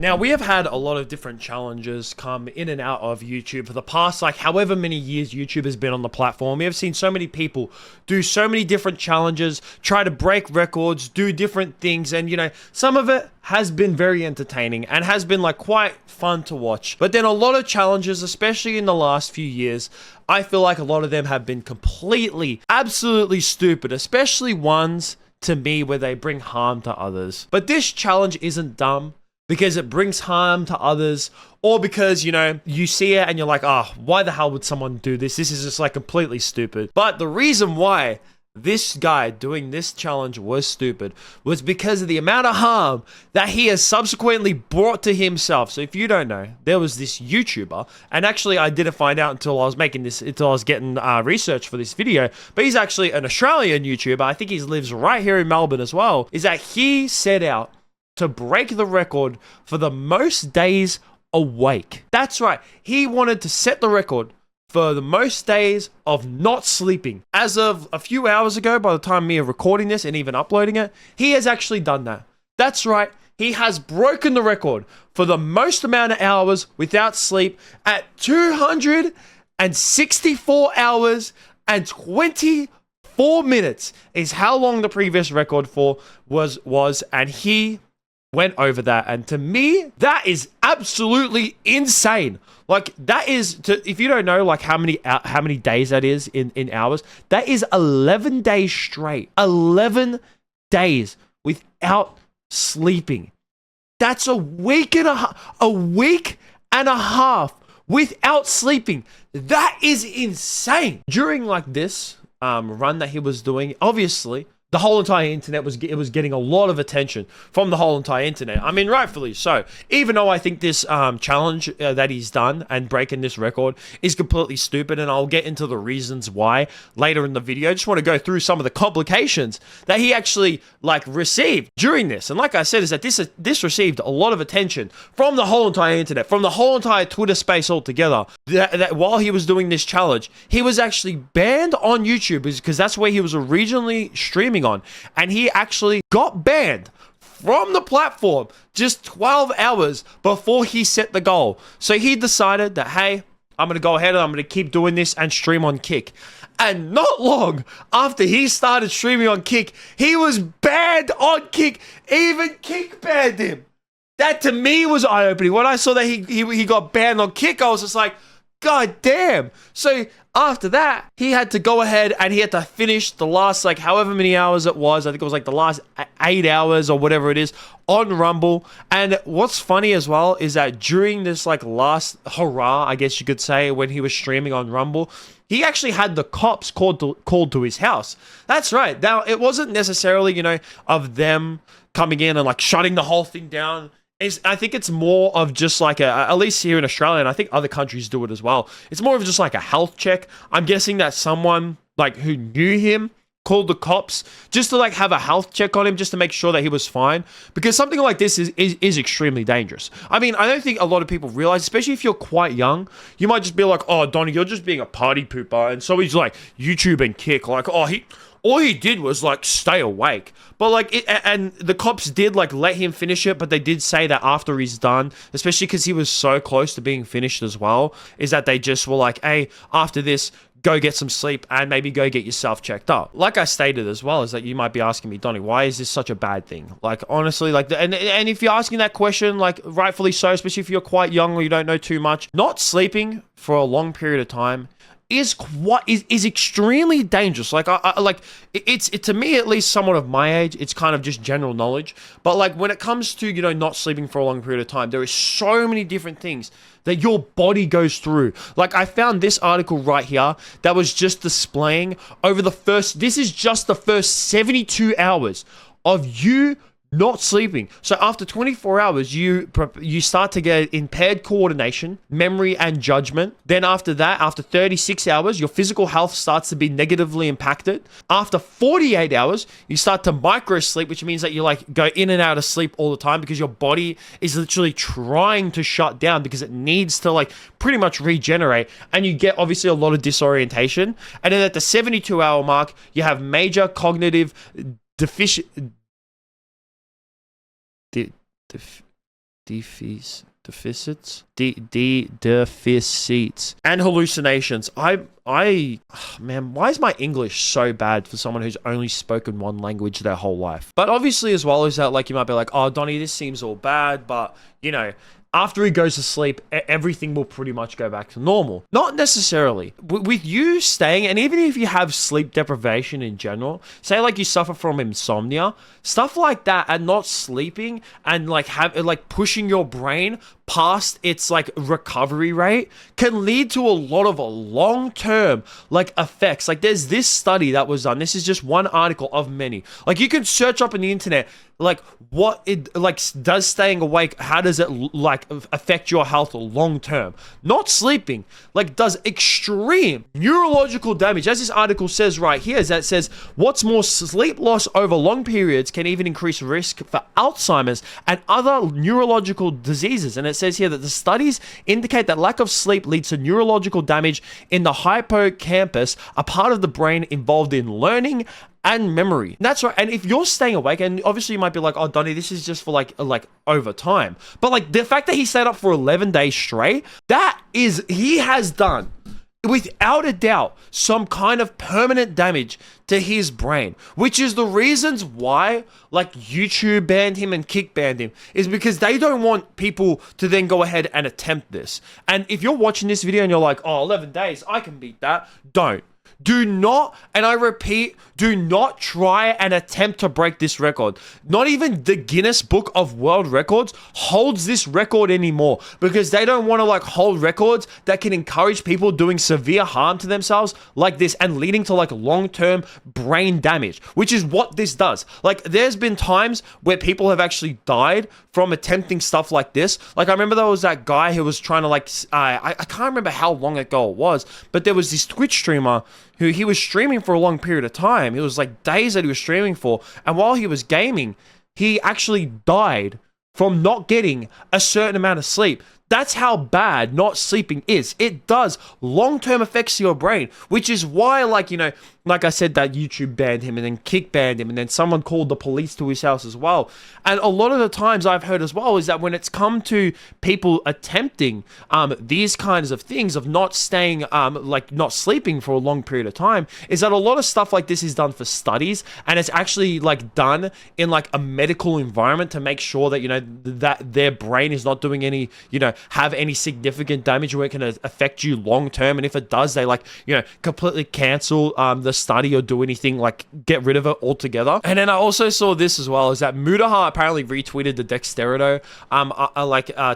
Now, we have had a lot of different challenges come in and out of YouTube for the past, like, however many years YouTube has been on the platform. We have seen so many people do so many different challenges, try to break records, do different things, and, you know, some of it has been very entertaining and has been, like, quite fun to watch. But then a lot of challenges, especially in the last few years, I feel like a lot of them have been completely, absolutely stupid, especially ones, to me, where they bring harm to others. But this challenge isn't dumb because it brings harm to others, or because, you know, you see it and you're like, oh, why the hell would someone do this? This is just like completely stupid. But the reason why this guy doing this challenge was stupid was because of the amount of harm that he has subsequently brought to himself. So if you don't know, there was this YouTuber, and actually I didn't find out until I was getting research for this video, but he's actually an Australian YouTuber. I think he lives right here in Melbourne as well. Is that he set out to break the record for the most days awake. That's right. He wanted to set the record for the most days of not sleeping. As of a few hours ago, by the time me recording this and even uploading it, he has actually done that. That's right. He has broken the record for the most amount of hours without sleep at 264 hours and 24 minutes is how long the previous record for was, and he went over that. And to me, that is absolutely insane. Like, that is, if you don't know, like, how many days that is in hours, that is 11 days straight. 11 days without sleeping. That's a week and a half without sleeping. That is insane. During, like, this run that he was doing, obviously, the whole entire internet was getting a lot of attention from the whole entire internet. I mean, rightfully so. Even though I think this challenge that he's done and breaking this record is completely stupid, and I'll get into the reasons why later in the video. I just want to go through some of the complications that he actually, like, received during this. And like I said, is that this received a lot of attention from the whole entire internet, from the whole entire Twitter space altogether. That while he was doing this challenge, he was actually banned on YouTube because that's where he was originally streaming on, and he actually got banned from the platform just 12 hours before he set the goal. So he decided that, hey, I'm going to go ahead and I'm going to keep doing this and stream on Kick. And not long after he started streaming on Kick, he was banned on Kick. Even Kick banned him. That to me was eye-opening. When I saw that he got banned on Kick, I was just like, God damn. So after that, he had to go ahead and he had to finish the last, like, however many hours it was. I think it was like the last 8 hours or whatever it is on Rumble. And what's funny as well is that during this, like, last hurrah, I guess you could say, when he was streaming on Rumble, he actually had the cops called to his house. That's right. Now, it wasn't necessarily, you know, of them coming in and, like, shutting the whole thing down. I think it's more of just like at least here in Australia, and I think other countries do it as well, it's more of just like a health check. I'm guessing that someone, like, who knew him called the cops just to, like, have a health check on him, just to make sure that he was fine, because something like this is extremely dangerous. I mean, I don't think a lot of people realize, especially if you're quite young, you might just be like, oh, Donnie, you're just being a party pooper, and so he's like YouTube and Kick, like, oh, all he did was, like, stay awake. But, like, and the cops did, like, let him finish it, but they did say that after he's done, especially because he was so close to being finished as well, is that they just were like, hey, after this, go get some sleep and maybe go get yourself checked up. Like I stated as well, is that you might be asking me, Donnie, why is this such a bad thing? Like, honestly, like, and if you're asking that question, like, rightfully so, especially if you're quite young or you don't know too much, not sleeping for a long period of time is extremely dangerous. Like, it's to me, at least somewhat of my age, it's kind of just general knowledge. But, like, when it comes to, you know, not sleeping for a long period of time, there is so many different things that your body goes through. Like, I found this article right here that was just displaying this is just the first 72 hours of you not sleeping. So after 24 hours, you start to get impaired coordination, memory, and judgment. Then after that, after 36 hours, your physical health starts to be negatively impacted. After 48 hours, you start to micro sleep, which means that you, like, go in and out of sleep all the time because your body is literally trying to shut down because it needs to, like, pretty much regenerate. And you get obviously a lot of disorientation. And then at the 72-hour mark, you have major cognitive deficits and hallucinations. Man, why is my English so bad for someone who's only spoken one language their whole life? But obviously, as well as that, like, you might be like, oh, Donnie, this seems all bad, but, you know, after he goes to sleep, everything will pretty much go back to normal. Not necessarily. With you staying, and even if you have sleep deprivation in general, say like you suffer from insomnia, stuff like that, and not sleeping, and like pushing your brain past its like recovery rate can lead to a lot of long-term like effects. Like there's this study that was done. This is just one article of many. Like you can search up on the internet like what it like does staying awake, how does it like affect your health long term. Not sleeping like does extreme neurological damage, as this article says right here. Is that says what's more, sleep loss over long periods can even increase risk for Alzheimer's and other neurological diseases. And it says here that the studies indicate that lack of sleep leads to neurological damage in the hippocampus, a part of the brain involved in learning and memory. That's right. And if you're staying awake, and obviously you might be like, oh, Donnie, this is just for like over time. But like the fact that he stayed up for 11 days straight, that is, he has done without a doubt some kind of permanent damage to his brain, which is the reasons why like YouTube banned him and Kick banned him, is because they don't want people to then go ahead and attempt this. And if you're watching this video and you're like, oh, 11 days, I can beat that. Do not, and I repeat, do not try and attempt to break this record. Not even the Guinness Book of World Records holds this record anymore, because they don't want to like hold records that can encourage people doing severe harm to themselves like this and leading to like long-term brain damage, which is what this does. Like there's been times where people have actually died from attempting stuff like this. Like I remember there was that guy who was trying to like, I can't remember how long ago it was, but there was this Twitch streamer who he was streaming for a long period of time. It was like days that he was streaming for. And while he was gaming, he actually died from not getting a certain amount of sleep. That's how bad not sleeping is. It does long-term effects to your brain, which is why, like, you know, like I said, that YouTube banned him and then Kick banned him and then someone called the police to his house as well. And a lot of the times I've heard as well is that when it's come to people attempting these kinds of things of not staying, like not sleeping for a long period of time, is that a lot of stuff like this is done for studies, and it's actually like done in like a medical environment to make sure that, you know, that their brain is not doing any, you know, have any significant damage where it can affect you long term. And if it does, they like, you know, completely cancel the study or do anything, like get rid of it altogether. And then I also saw this as well, is that Mudaha apparently retweeted the Dexterito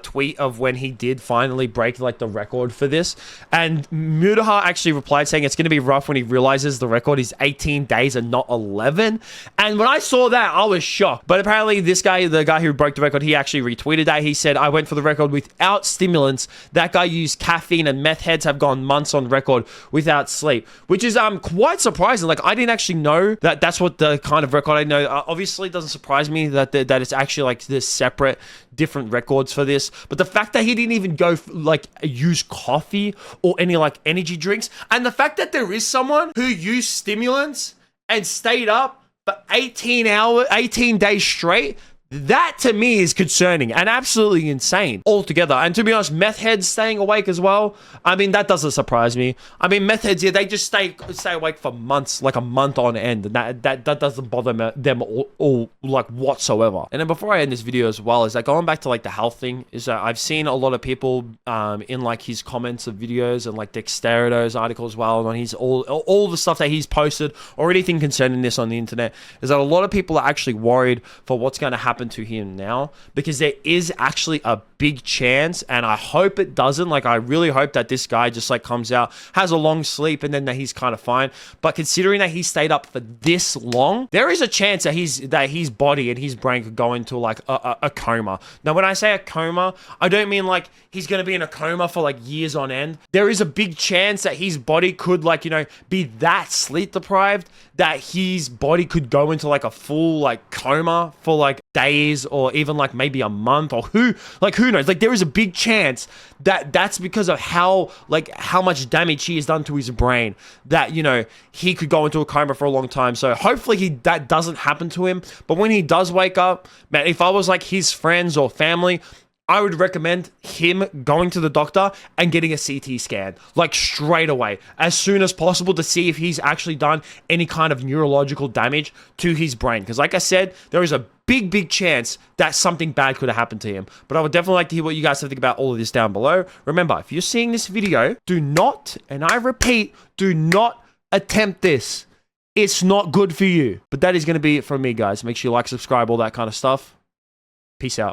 tweet of when he did finally break like the record for this. And Mudaha actually replied saying it's going to be rough when he realizes the record is 18 days and not 11. And when I saw that, I was shocked. But apparently this guy, the guy who broke the record, he actually retweeted that. He said, I went for the record without stimulants. That guy used caffeine, and meth heads have gone months on record without sleep, which is quite surprising. Like I didn't actually know that that's what the kind of record I know. Obviously it doesn't surprise me that it's actually like this separate different records for this, but the fact that he didn't even go like use coffee or any like energy drinks, and the fact that there is someone who used stimulants and stayed up for 18 days straight, that to me is concerning and absolutely insane altogether. And to be honest, meth heads staying awake as well, I mean, that doesn't surprise me. I mean, meth heads, yeah, they just stay awake for months, like a month on end, and that doesn't bother them all like whatsoever. And then before I end this video as well, is that going back to like the health thing, is that I've seen a lot of people in like his comments of videos and like Dexterito's article as well, and on his all the stuff that he's posted or anything concerning this on the internet, is that a lot of people are actually worried for what's going to happen to him now, because there is actually a big chance, and I hope it doesn't, like I really hope that this guy just like comes out, has a long sleep, and then that he's kind of fine. But considering that he stayed up for this long, there is a chance that his body and his brain could go into like a coma. Now when I say a coma, I don't mean like he's going to be in a coma for like years on end. There is a big chance that his body could, like, you know, be that sleep deprived that his body could go into like a full like coma for like days or even like maybe a month, or who knows. Like there is a big chance that that's because of how much damage he has done to his brain, that, you know, he could go into a coma for a long time. So hopefully that doesn't happen to him. But when he does wake up, man, if I was like his friends or family, I would recommend him going to the doctor and getting a CT scan, like straight away, as soon as possible, to see if he's actually done any kind of neurological damage to his brain. Because like I said, there is a big chance that something bad could have happened to him. But I would definitely like to hear what you guys think about all of this down below. Remember, if you're seeing this video, do not, and I repeat, do not attempt this. It's not good for you. But that is going to be it from me, guys. Make sure you like, subscribe, all that kind of stuff. Peace out.